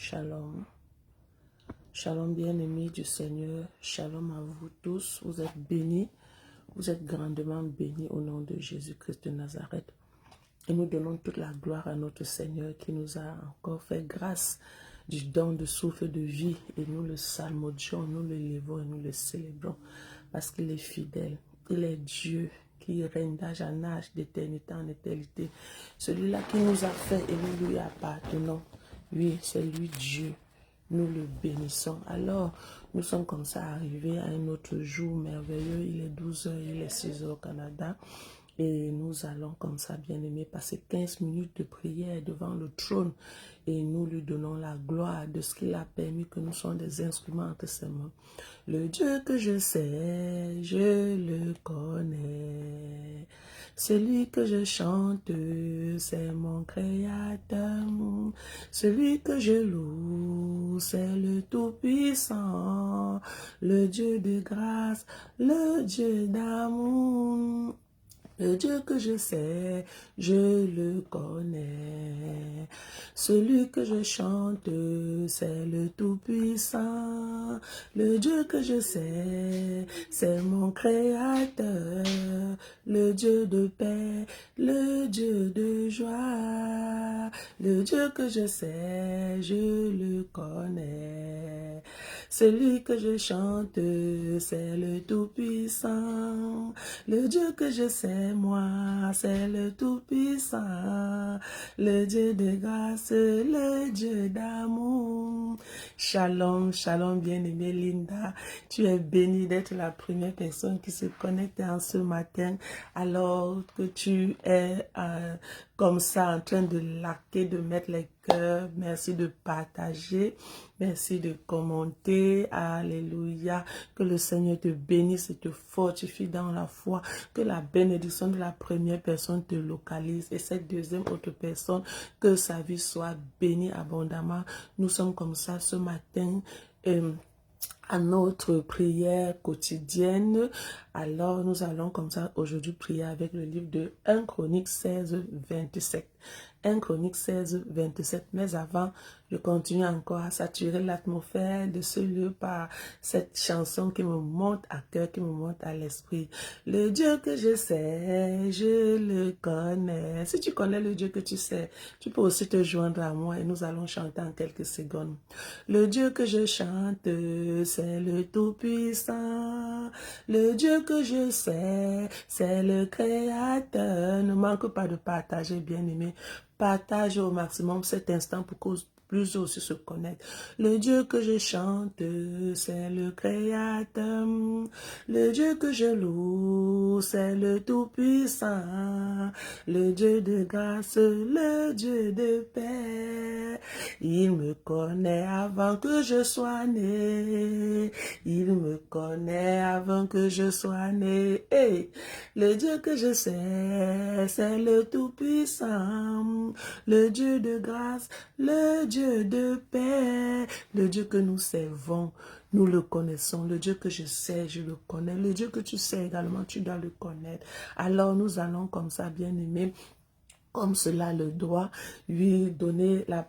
Shalom. Shalom bien-aimés du Seigneur. Shalom à vous tous. Vous êtes bénis. Vous êtes grandement bénis au nom de Jésus-Christ de Nazareth. Et nous donnons toute la gloire à notre Seigneur qui nous a encore fait grâce du don de souffle de vie. Et nous le psalmodions, nous le levons et nous le célébrons parce qu'il est fidèle. Il est Dieu qui règne d'âge en âge, d'éternité en éternité. Celui-là qui nous a fait et nous lui appartenons. Oui, c'est lui Dieu. Nous le bénissons. Alors, nous sommes comme ça arrivés à un autre jour merveilleux. Il est 12 h, il est 6 h au Canada. Et nous allons comme ça, bien-aimés, passer 15 minutes de prière devant le trône. Et nous lui donnons la gloire de ce qu'il a permis que nous soyons des instruments entre ses mains. Le Dieu que je sais, je le connais. Celui que je chante, c'est mon Créateur. Celui que je loue, c'est le Tout-Puissant. Le Dieu de grâce, le Dieu d'amour. Le Dieu que je sais, je le connais. Celui que je chante, c'est le Tout-Puissant. Le Dieu que je sais, c'est mon Créateur. Le Dieu de paix, le Dieu de joie. Le Dieu que je sais, je le connais. Celui que je chante, c'est le Tout-Puissant. Le Dieu que je sais, moi, c'est le Tout-Puissant. Le Dieu de grâce, le Dieu d'amour. Shalom, shalom, bien-aimée Linda. Tu es bénie d'être la première personne qui se connecte en ce matin, alors que tu es comme ça en train de liker, de mettre les cœurs. Merci de partager. Merci de commenter. Alléluia. Que le Seigneur te bénisse et te fortifie dans la foi. Que la bénédiction de la première personne te localise. Et cette deuxième autre personne, que sa vie soit bénie abondamment. Nous sommes comme ça ce matin. À notre prière quotidienne. Alors, nous allons comme ça aujourd'hui prier avec le livre de 1 Chronique 16, 27. 1 Chronique 16, 27. Mais avant, je continue encore à saturer l'atmosphère de ce lieu par cette chanson qui me monte à cœur, qui me monte à l'esprit. Le Dieu que je sais, je le connais. Si tu connais le Dieu que tu sais, tu peux aussi te joindre à moi et nous allons chanter en quelques secondes. Le Dieu que je chante, c'est le Tout-Puissant. Le Dieu que je sais, c'est le Créateur. Ne manque pas de partager, bien-aimé. Partage au maximum cet instant pour que plusieurs aussi se connectent. Le Dieu que je chante, c'est le Créateur. Le Dieu que je loue, c'est le Tout-Puissant. Le Dieu de grâce, le Dieu de paix. Il me connaît avant que je sois né. Il me connaît avant que je sois né. Hey, le Dieu que je sais, c'est le Tout-Puissant. Le Dieu de grâce, le Dieu de paix. Le Dieu que nous servons, nous le connaissons. Le Dieu que je sais, je le connais. Le Dieu que tu sais également, tu dois le connaître. Alors nous allons comme ça, bien-aimés, comme cela le doit, lui donner la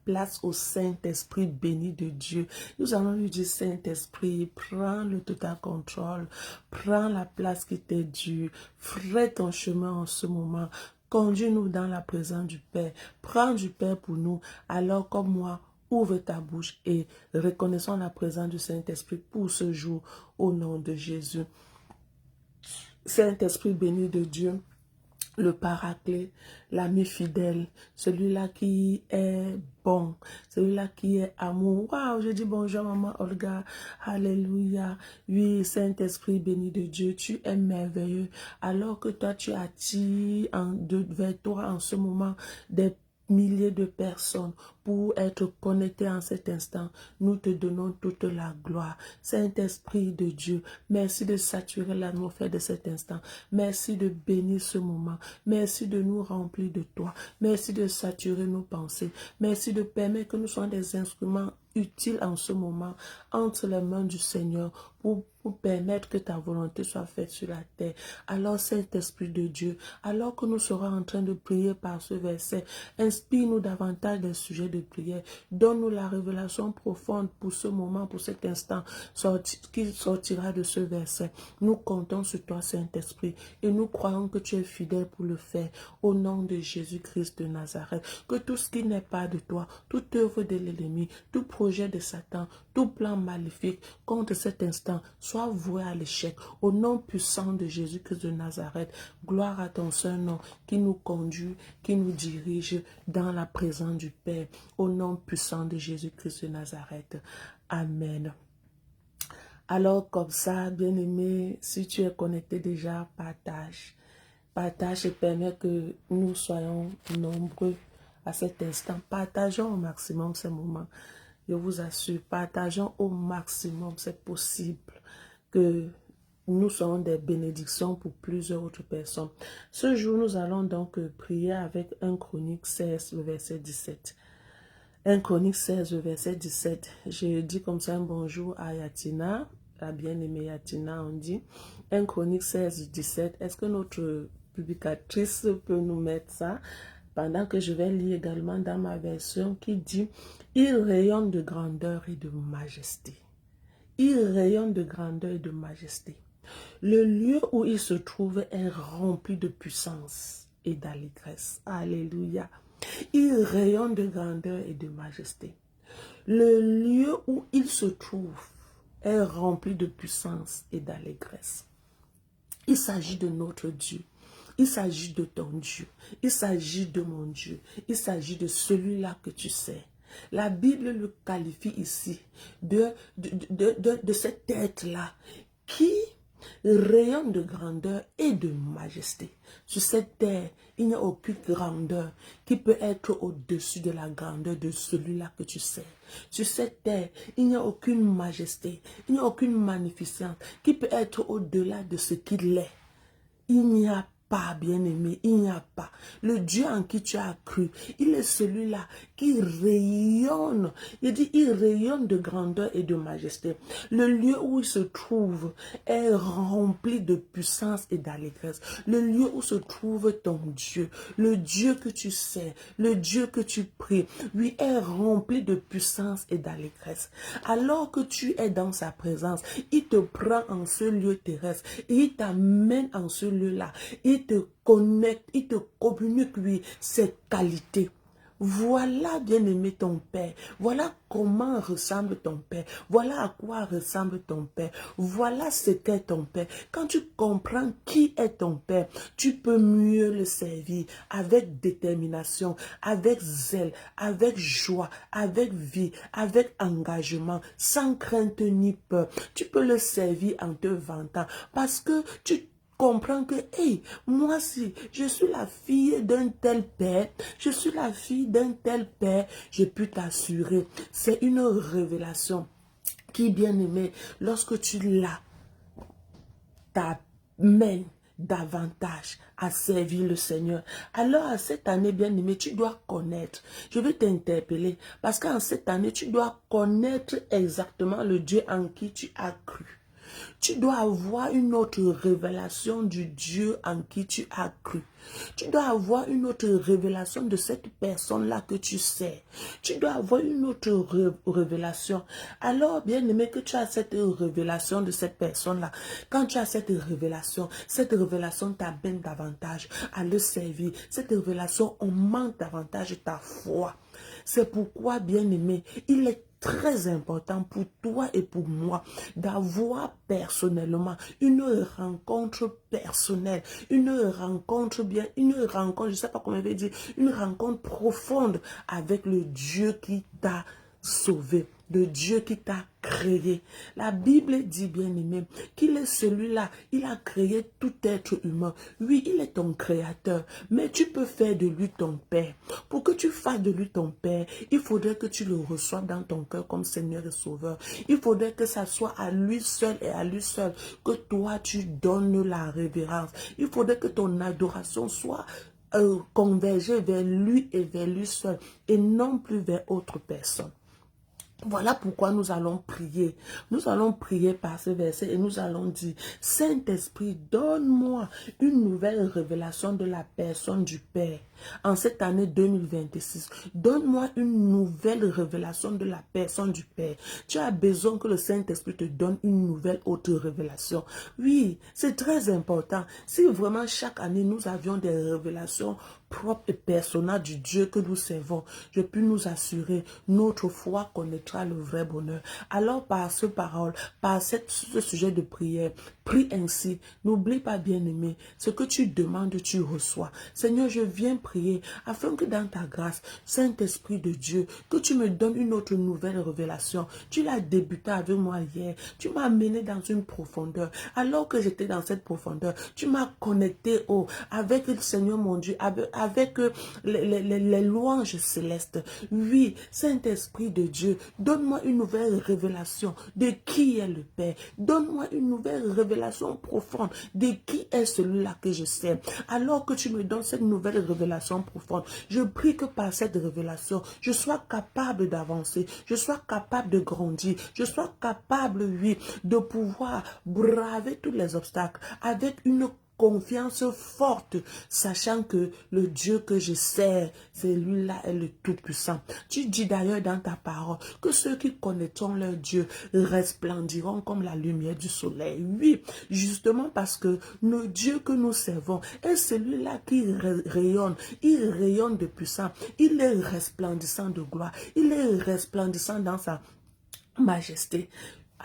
place au Saint-Esprit béni de Dieu. Nous allons lui dire, Saint-Esprit, prends le total contrôle, prends la place qui t'est due, ferai ton chemin en ce moment, conduis-nous dans la présence du Père, prends du Père pour nous, alors comme moi, ouvre ta bouche et reconnaissons la présence du Saint-Esprit pour ce jour, au nom de Jésus. Saint-Esprit béni de Dieu, le paraclet, l'ami fidèle, celui-là qui est bon, celui-là qui est amour. Waouh, je dis bonjour maman Olga, alléluia. Oui, Saint-Esprit béni de Dieu, tu es merveilleux. Alors que toi, tu attires vers toi en ce moment des milliers de personnes pour être connectés en cet instant. Nous te donnons toute la gloire. Saint-Esprit de Dieu, merci de saturer l'atmosphère de cet instant. Merci de bénir ce moment. Merci de nous remplir de toi. Merci de saturer nos pensées. Merci de permettre que nous soyons des instruments utiles en ce moment entre les mains du Seigneur pour pour permettre que ta volonté soit faite sur la terre. Alors, Saint-Esprit de Dieu, alors que nous serons en train de prier par ce verset, inspire-nous davantage des sujets de prière. Donne-nous la révélation profonde pour ce moment, pour cet instant qui sortira de ce verset. Nous comptons sur toi, Saint-Esprit, et nous croyons que tu es fidèle pour le faire. Au nom de Jésus-Christ de Nazareth, que tout ce qui n'est pas de toi, toute œuvre de l'ennemi, tout projet de Satan, tout plan maléfique contre cet instant soit voué à l'échec. Au nom puissant de Jésus-Christ de Nazareth, gloire à ton Saint-Nom qui nous conduit, qui nous dirige dans la présence du Père. Au nom puissant de Jésus-Christ de Nazareth. Amen. Alors comme ça, bien-aimé, si tu es connecté déjà, partage. Partage et permet que nous soyons nombreux à cet instant. Partageons au maximum ces moments. Je vous assure, partageons au maximum, c'est possible que nous soyons des bénédictions pour plusieurs autres personnes. Ce jour, nous allons donc prier avec 1 Chronique 16, le verset 17. 1 Chronique 16, le verset 17. Je dis comme ça un bonjour à Yatina, la bien-aimée Yatina, on dit. 1 Chronique 16, 17. Est-ce que notre publicatrice peut nous mettre ça? Pendant que je vais lire également dans ma version qui dit « Il rayonne de grandeur et de majesté. » Il rayonne de grandeur et de majesté. Le lieu où il se trouve est rempli de puissance et d'allégresse. Alléluia. Il rayonne de grandeur et de majesté. Le lieu où il se trouve est rempli de puissance et d'allégresse. Il s'agit de notre Dieu. Il s'agit de ton Dieu. Il s'agit de mon Dieu. Il s'agit de celui-là que tu sais. La Bible le qualifie ici de cet être-là qui rayonne de grandeur et de majesté. Sur cette terre, il n'y a aucune grandeur qui peut être au-dessus de la grandeur de celui-là que tu sais. Sur cette terre, il n'y a aucune majesté, il n'y a aucune magnificence qui peut être au-delà de ce qu'il est. Il n'y a pas, bien-aimé, il n'y a pas. Le Dieu en qui tu as cru, il est celui-là qui rayonne. Il dit, il rayonne de grandeur et de majesté. Le lieu où il se trouve est rempli de puissance et d'allégresse. Le lieu où se trouve ton Dieu, le Dieu que tu sais, le Dieu que tu pries, lui est rempli de puissance et d'allégresse. Alors que tu es dans sa présence, il te prend en ce lieu terrestre et il t'amène en ce lieu-là. Il te connecte, il te communique, lui, ses qualités. Voilà, bien-aimé, ton Père. Voilà comment ressemble ton Père. Voilà à quoi ressemble ton Père. Voilà ce qu'est ton Père. Quand tu comprends qui est ton Père, tu peux mieux le servir avec détermination, avec zèle, avec joie, avec vie, avec engagement, sans crainte ni peur. Tu peux le servir en te vantant parce que tu comprends que, hey, moi si je suis la fille d'un tel père, je suis la fille d'un tel père, je peux t'assurer, c'est une révélation qui, bien aimé, lorsque tu l'as, t'amène davantage à servir le Seigneur. Alors, à cette année, bien aimé, tu dois connaître. Je vais t'interpeller parce qu'en cette année, tu dois connaître exactement le Dieu en qui tu as cru. Tu dois avoir une autre révélation du Dieu en qui tu as cru. Tu dois avoir une autre révélation de cette personne-là que tu sais. Tu dois avoir une autre révélation. Alors, bien aimé, que tu as cette révélation de cette personne-là. Quand tu as cette révélation t'amène davantage à le servir. Cette révélation augmente davantage ta foi. C'est pourquoi, bien aimé, il est très important pour toi et pour moi d'avoir personnellement une rencontre personnelle, une rencontre, je ne sais pas comment je vais dire, une rencontre profonde avec le Dieu qui t'a sauvé, le Dieu qui t'a créé. La Bible dit, bien aimé, qu'il est celui-là, il a créé tout être humain. Oui, il est ton créateur, mais tu peux faire de lui ton Père. Pour que tu fasses de lui ton Père, il faudrait que tu le reçoives dans ton cœur comme Seigneur et Sauveur. Il faudrait que ça soit à lui seul et à lui seul que toi tu donnes la révérence. Il faudrait que ton adoration soit convergée vers lui et vers lui seul et non plus vers autre personne. Voilà pourquoi nous allons prier. Nous allons prier par ce verset et nous allons dire, Saint-Esprit, donne-moi une nouvelle révélation de la personne du Père. En cette année 2026, donne-moi une nouvelle révélation de la personne du Père. Tu as besoin que le Saint-Esprit te donne une nouvelle autre révélation. Oui, c'est très important. Si vraiment chaque année nous avions des révélations propre et personnel du Dieu que nous servons, je puis nous assurer, notre foi connaîtra le vrai bonheur. Alors par ce parole, par ce sujet de prière, prie ainsi. N'oublie pas, bien-aimé, ce que tu demandes, tu reçois. Seigneur, je viens prier afin que dans ta grâce, Saint-Esprit de Dieu, que tu me donnes une autre nouvelle révélation. Tu l'as débuté avec moi hier. Tu m'as mené dans une profondeur. Alors que j'étais dans cette profondeur, tu m'as connecté avec le Seigneur mon Dieu, avec les louanges célestes. Oui, Saint-Esprit de Dieu, donne-moi une nouvelle révélation de qui est le Père. Donne-moi une nouvelle révélation profonde de qui est celui-là que je sais. Alors que tu me donnes cette nouvelle révélation profonde, je prie que par cette révélation, je sois capable d'avancer, je sois capable de grandir, je sois capable, oui, de pouvoir braver tous les obstacles avec une confiance forte, sachant que le Dieu que je sers, celui-là est le Tout-Puissant. Tu dis d'ailleurs dans ta parole que ceux qui connaîtront leur Dieu resplendiront comme la lumière du soleil. Oui, justement parce que le Dieu que nous servons est celui-là qui rayonne. Il rayonne de puissance. Il est resplendissant de gloire. Il est resplendissant dans sa majesté.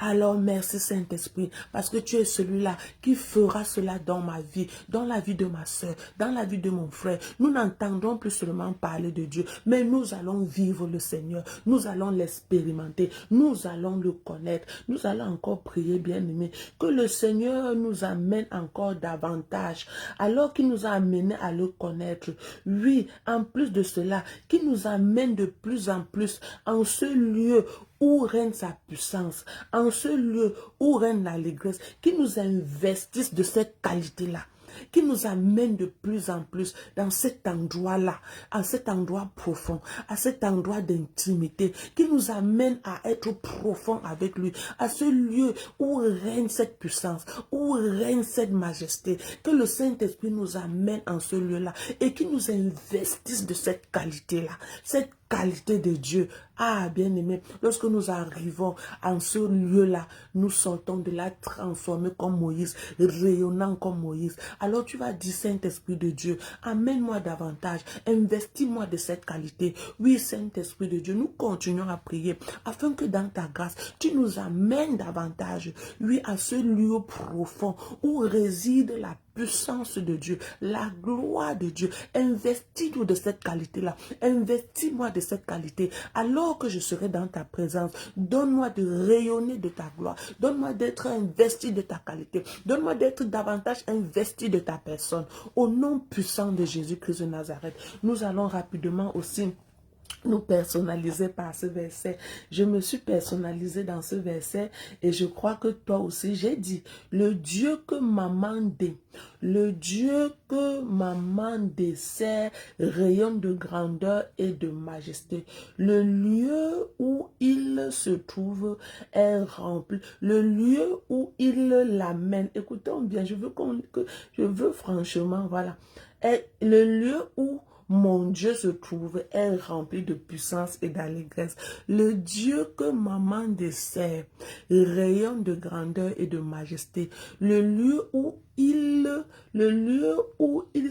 Alors merci Saint-Esprit, parce que tu es celui-là qui fera cela dans ma vie, dans la vie de ma soeur, dans la vie de mon frère. Nous n'entendrons plus seulement parler de Dieu, mais nous allons vivre le Seigneur, nous allons l'expérimenter, nous allons le connaître, nous allons encore prier, bien-aimés, que le Seigneur nous amène encore davantage, alors qu'il nous a amenés à le connaître. Oui, en plus de cela, qu'il nous amène de plus en plus en ce lieu où règne sa puissance, en ce lieu où règne l'allégresse, qui nous investisse de cette qualité-là, qui nous amène de plus en plus dans cet endroit-là, à cet endroit profond, à cet endroit d'intimité, qui nous amène à être profond avec lui, à ce lieu où règne cette puissance, où règne cette majesté, que le Saint-Esprit nous amène en ce lieu-là et qui nous investisse de cette qualité-là, cette qualité de Dieu. Ah, bien-aimé, lorsque nous arrivons en ce lieu-là, nous sortons de là transformés comme Moïse, rayonnant comme Moïse. Alors tu vas dire, Saint-Esprit de Dieu, amène-moi davantage, investis-moi de cette qualité. Oui, Saint-Esprit de Dieu, nous continuons à prier afin que dans ta grâce, tu nous amènes davantage, oui, à ce lieu profond où réside la puissance de Dieu, la gloire de Dieu. Investis-nous de cette qualité-là. Investis-moi de cette qualité. Alors que je serai dans ta présence, donne-moi de rayonner de ta gloire. Donne-moi d'être investi de ta qualité. Donne-moi d'être davantage investi de ta personne. Au nom puissant de Jésus-Christ de Nazareth, nous allons rapidement aussi nous personnaliser par ce verset. Je me suis personnalisée dans ce verset et je crois que toi aussi, j'ai dit, le Dieu que maman dit, le Dieu que maman dessert rayonne de grandeur et de majesté. Le lieu où il se trouve est rempli. Le lieu où il l'amène. Écoutons bien, je veux franchement, voilà. Et le lieu où mon Dieu se trouve est rempli de puissance et d'allégresse. Le Dieu que maman dessert rayonne de grandeur et de majesté. Le lieu où il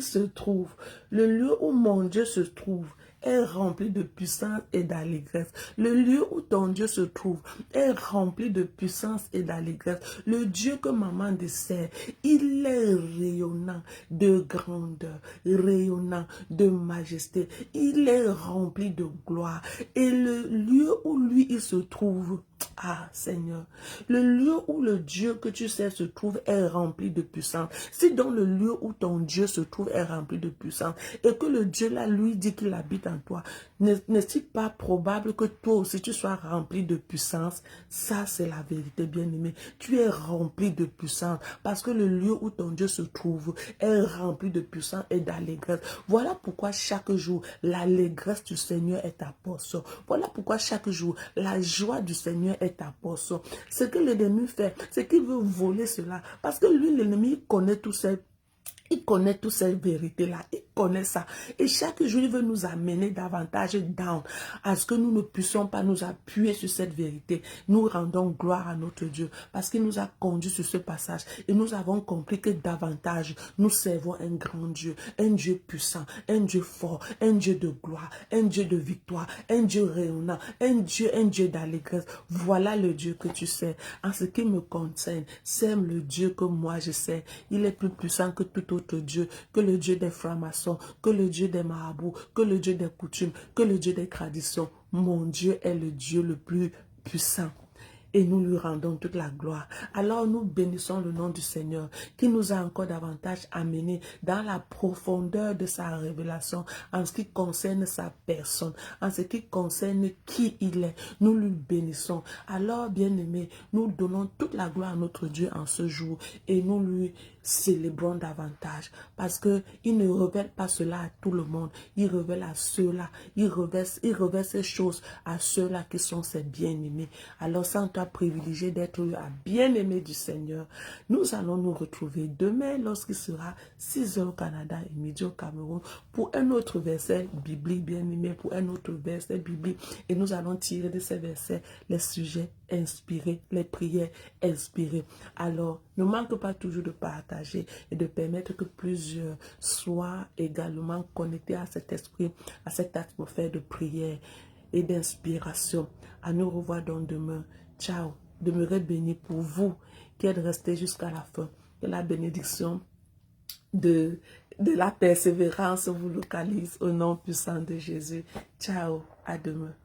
se trouve, le lieu où mon Dieu se trouve est rempli de puissance et d'allégresse. Le lieu où ton Dieu se trouve est rempli de puissance et d'allégresse. Le Dieu que maman dessert, il est rayonnant de grandeur, rayonnant de majesté. Il est rempli de gloire. Et le lieu où lui, il se trouve, Ah, Seigneur, le lieu où le Dieu que tu sais se trouve est rempli de puissance. Si dans le lieu où ton Dieu se trouve est rempli de puissance et que le Dieu là lui dit qu'il habite en toi, n'est-il pas probable que toi aussi tu sois rempli de puissance? Ça, c'est la vérité, bien-aimé. Tu es rempli de puissance parce que le lieu où ton Dieu se trouve est rempli de puissance et d'allégresse. Voilà pourquoi chaque jour, l'allégresse du Seigneur est ta portion. Voilà pourquoi chaque jour, la joie du Seigneur est ta portion. Ce que l'ennemi fait, c'est qu'il veut voler cela. Parce que lui, l'ennemi, connaît toutes ces vérités-là. Il connaît ça. Et chaque jour, il veut nous amener davantage down à ce que nous ne puissions pas nous appuyer sur cette vérité. Nous rendons gloire à notre Dieu parce qu'il nous a conduits sur ce passage. Et nous avons compris que davantage, nous servons un grand Dieu, un Dieu puissant, un Dieu fort, un Dieu de gloire, un Dieu de victoire, un Dieu rayonnant, un Dieu d'allégresse. Voilà le Dieu que tu sais. En ce qui me concerne, c'est le Dieu que moi je sais. Il est plus puissant que tout autre Dieu, que le Dieu des francs-maçons, que le Dieu des marabouts, que le Dieu des coutumes, que le Dieu des traditions. Mon Dieu est le Dieu le plus puissant. Et nous lui rendons toute la gloire. Alors nous bénissons le nom du Seigneur qui nous a encore davantage amenés dans la profondeur de sa révélation en ce qui concerne sa personne, en ce qui concerne qui il est. Nous lui bénissons. Alors, bien-aimés, nous donnons toute la gloire à notre Dieu en ce jour et nous lui célébrons davantage parce qu'il ne révèle pas cela à tout le monde. Il révèle à ceux-là. Il révèle ces choses à ceux-là qui sont ses bien-aimés. Alors, sans toi privilégié d'être un bien-aimé du Seigneur, nous allons nous retrouver demain lorsqu'il sera 6 heures au Canada et midi au Cameroun pour un autre verset biblique, bien-aimé, pour un autre verset biblique. Et nous allons tirer de ces versets les sujets inspirés, les prières inspirées. Alors, ne manque pas toujours de partager et de permettre que plusieurs soient également connectés à cet esprit, à cette atmosphère de prière et d'inspiration. À nous revoir donc demain. Ciao. Demeurez bénis pour vous qui êtes restés jusqu'à la fin. Que la bénédiction de la persévérance vous localise au nom puissant de Jésus. Ciao. À demain.